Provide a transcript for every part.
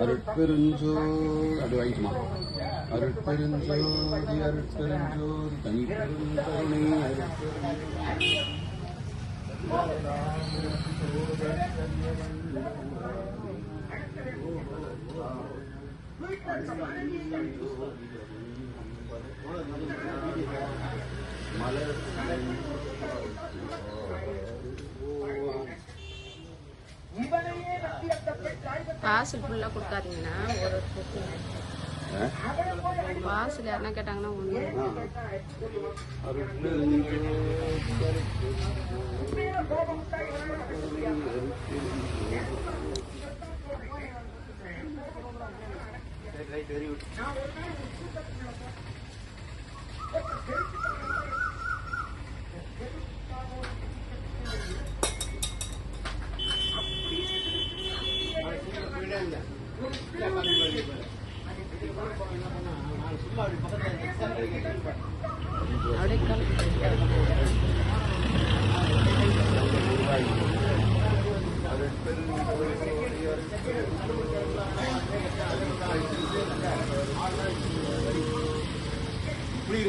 அருட்பெருஞ்சோதி அப்படி வாங்கிக்குமா. அருட்பெருஞ்சோதி அருட்பெருஞ்சோதி தனிப்பெருங்கருணை பார்சல் ஃபுல்லாக கொடுக்காதீங்கண்ணா. ஒரு பார்சல் யாருன்னா கேட்டாங்கன்னா ஒன்று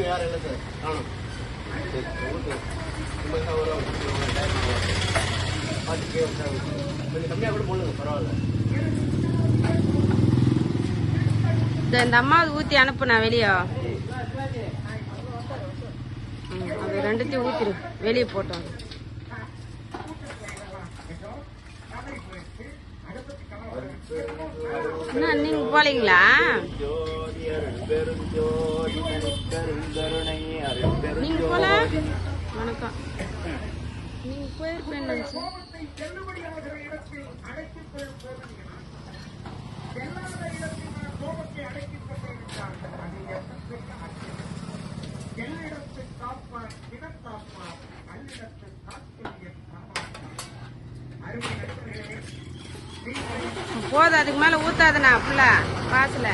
யார் என்ன சார் காணும் கொஞ்சம் கம்மியாக கூட போடுங்க, பரவாயில்ல. இந்த அம்மாவை ஊற்றி அனுப்புண்ணா வெளியே. அது ரெண்டுத்தையும் ஊற்றிடு, வெளியே போட்டோம். என்ன நீங்க போலீங்களா? நீங்க போல. வணக்கம். நீங்க போயிருப்பேன் நினைச்சு. போதும், அதுக்கு மேல ஊத்தாதுண்ணா. புள்ள பாசல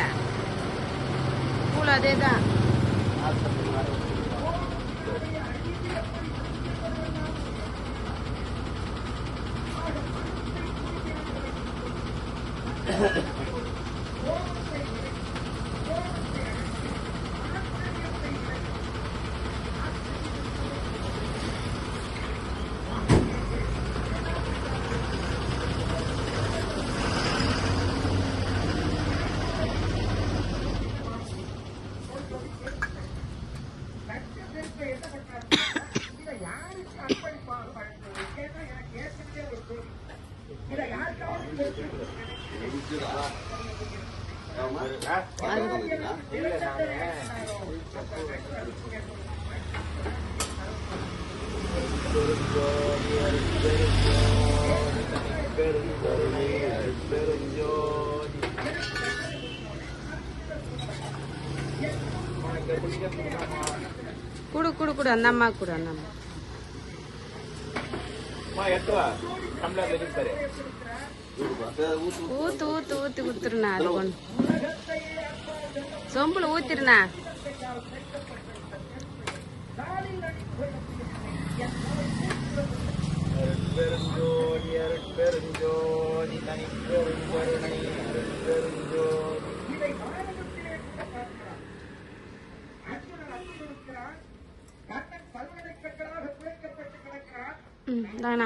பூல அதேதான். குடு குடு குடு, அந்த அம்மா குடு. அந்த அம்மா ஊத்து ஊத்து ஊத்தி குடுத்துருண்ணா. அது ஒண்ணு சொம்புல ஊத்திருண்ணா. தானா